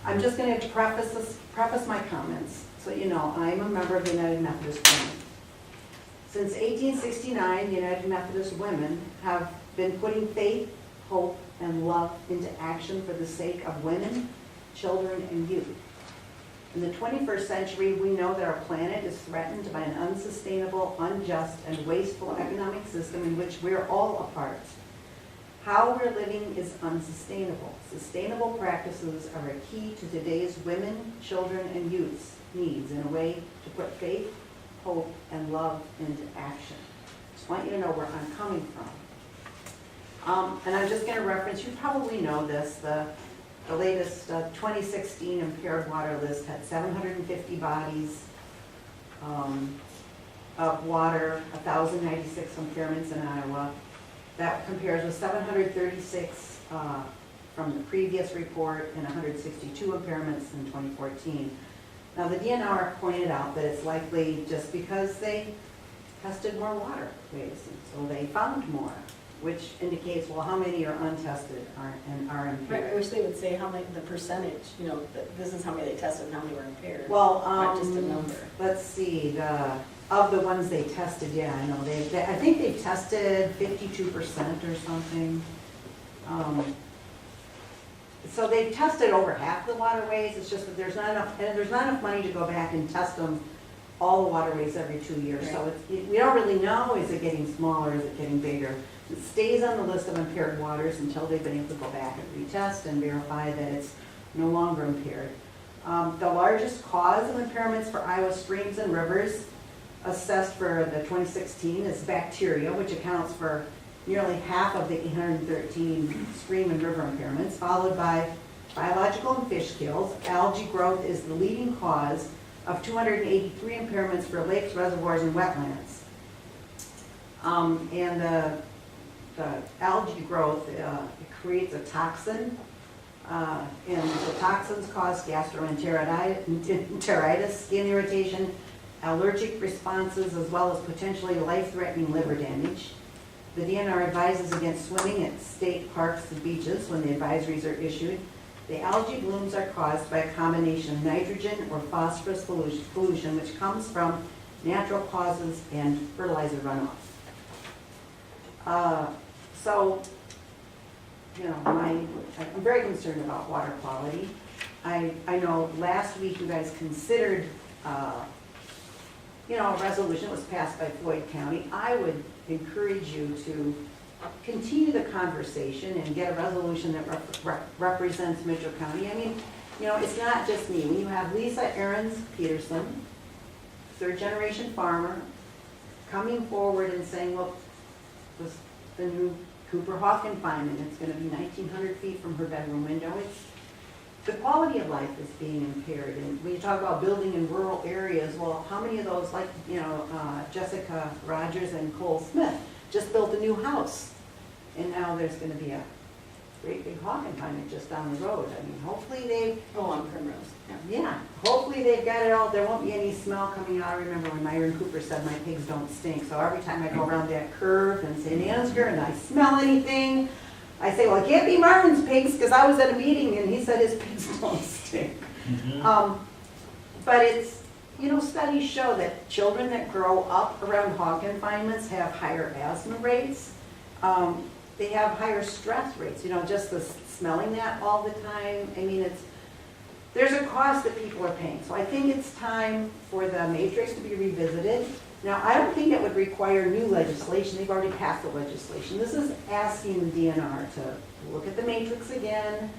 I'm just going to preface my comments, so you know, I'm a member of the United Methodist Women. Since 1869, the United Methodist Women have been putting faith, hope, and love into action for the sake of women, children, and youth. In the 21st century, we know that our planet is threatened by an unsustainable, unjust, and wasteful economic system in which we're all a part. How we're living is unsustainable. Sustainable practices are a key to today's women, children, and youth's needs in a way to put faith, hope, and love into action. Just want you to know where I'm coming from. And I'm just going to reference, you probably know this, the latest 2016 impaired water list had 750 bodies of water, 1,096 impairments in Iowa. That compares with 736 from the previous report and 162 impairments in 2014. Now the DNR pointed out that it's likely just because they tested more waterways, so they found more, which indicates, well, how many are untested and are impaired? Right, I wish they would say how many, the percentage, you know, this is how many they tested and how many were impaired. Well, not just a number. Let's see, of the ones they tested, yeah, I know, I think they've tested 52% or something. So they've tested over half the waterways, it's just that there's not enough money to go back and test them, all the waterways every 2 years. Right. So we don't really know, is it getting smaller, is it getting bigger? It stays on the list of impaired waters until they've been able to go back and retest and verify that it's no longer impaired. The largest cause of impairments for Iowa streams and rivers assessed for the 2016 is bacteria, which accounts for nearly half of the 813 stream and river impairments, followed by biological and fish kills. Algae growth is the leading cause of 283 impairments for lakes, reservoirs, and wetlands. And the algae growth it creates a toxin, and the toxins cause gastroenteritis, skin irritation, allergic responses, as well as potentially life-threatening liver damage. The DNR advises against swimming at state parks and beaches when the advisories are issued. The algae blooms are caused by a combination of nitrogen or phosphorus pollution, which comes from natural causes and fertilizer runoff. So, you know, I'm very concerned about water quality. I know last week you guys considered, you know, a resolution that was passed by Floyd County. I would encourage you to continue the conversation and get a resolution that represents Mitchell County. I mean, you know, it's not just me. When you have Lisa Ahrens Peterson, third-generation farmer, coming forward and saying, look, the new Cooper Hawk confinement, it's going to be 1,900 feet from her bedroom window. The quality of life is being impaired. And when you talk about building in rural areas, well, how many of those, like, you know, Jessica Rogers and Cole Smith just built a new house, and now there's going to be a great big hog confinement just down the road. I mean, hopefully they... Oh, on Primrose. Yeah, hopefully they've got it all. There won't be any smell coming out. I remember when Myron Cooper said my pigs don't stink. So every time I go around that curve in St. Ansgar and I smell anything, I say, well, it can't be Marvin's pigs, because I was at a meeting and he said his pigs don't stink. Mm-hmm. But it's, you know, studies show that children that grow up around hog confinements have higher asthma rates. They have higher stress rates, you know, just the smelling that all the time. I mean, there's a cost that people are paying. So I think it's time for the matrix to be revisited. Now, I don't think it would require new legislation. They've already passed the legislation. This is asking the DNR to look at the matrix again.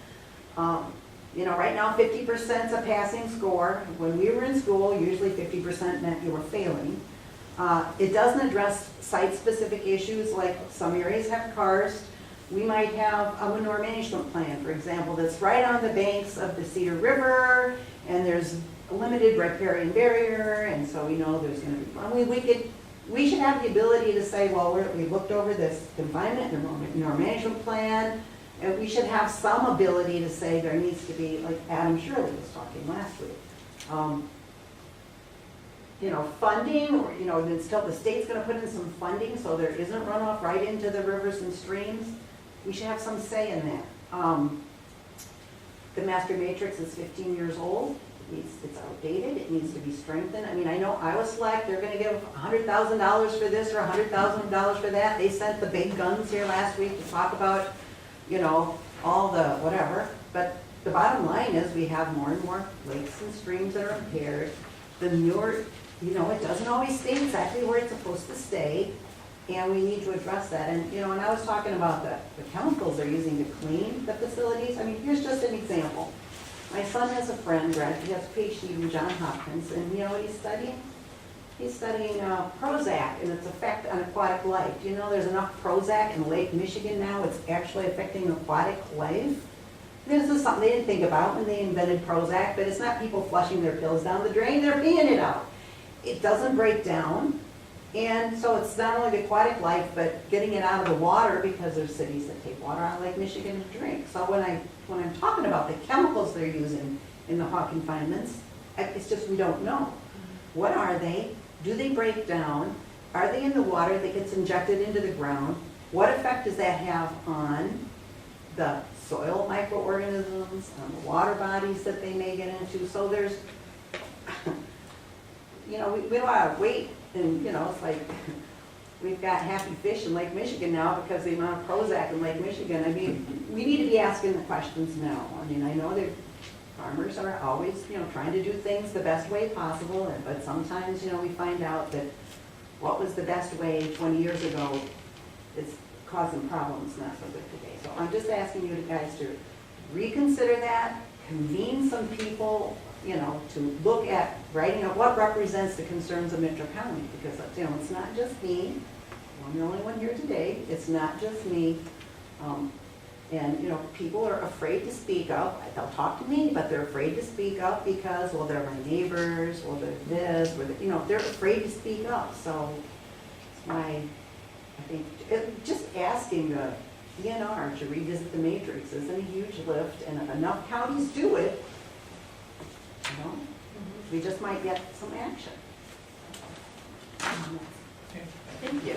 You know, right now 50% is a passing score. When we were in school, usually 50% meant you were failing. It doesn't address site-specific issues like some areas have karst. We might have a manure management plan, for example, that's right on the banks of the Cedar River, and there's a limited riparian barrier, and so we know there's going to be. I mean, we should have the ability to say, well, we looked over this confinement and manure management plan, and we should have some ability to say there needs to be, like Adam Shirley was talking last week. You know, funding, or, you know, until the state's going to put in some funding so there isn't runoff right into the rivers and streams. We should have some say in that. The master matrix is 15 years old. It's outdated, it needs to be strengthened. I mean, I know Iowa Select, they're gonna give $100,000 for this or $100,000 for that. They sent the big guns here last week to talk about, you know, all the whatever. But the bottom line is we have more and more lakes and streams that are impaired. The newer, you know, it doesn't always stay exactly where it's supposed to stay. And we need to address that. And, you know, when I was talking about the chemicals they're using to clean the facilities, I mean, here's just an example. My son has a friend, he has a PhD from Johns Hopkins, and you know what he's studying? He's studying Prozac and its effect on aquatic life. Do you know there's enough Prozac in Lake Michigan now, it's actually affecting aquatic life? This is something they didn't think about when they invented Prozac, but it's not people flushing their pills down the drain, they're peeing it out. It doesn't break down, and so it's not only the aquatic life, but getting it out of the water, because there's cities that take water out of Lake Michigan to drink. So when I'm talking about the chemicals they're using in the hog confinements, it's just we don't know. What are they? Do they break down? Are they in the water that gets injected into the ground? What effect does that have on the soil microorganisms, on the water bodies that they may get into? So there's, you know, we don't want to wait, and you know, it's like we've got happy fish in Lake Michigan now because the amount of Prozac in Lake Michigan. I mean, we need to be asking the questions now. I mean, I know that farmers are always, you know, trying to do things the best way possible, but sometimes, you know, we find out that what was the best way 20 years ago is causing problems not so good today. So I'm just asking you guys to reconsider that, convene some people, you know, to look at writing up what represents the concerns of Mitchell County, because, you know, it's not just me. I'm the only one here today. It's not just me. And, you know, people are afraid to speak up. They'll talk to me, but they're afraid to speak up because, well, they're my neighbors, or they're this, or you know, they're afraid to speak up. So it's why I think just asking the DNR to revisit the matrix isn't a huge lift, and if enough counties do it, you know, we just might get some action. Thank you.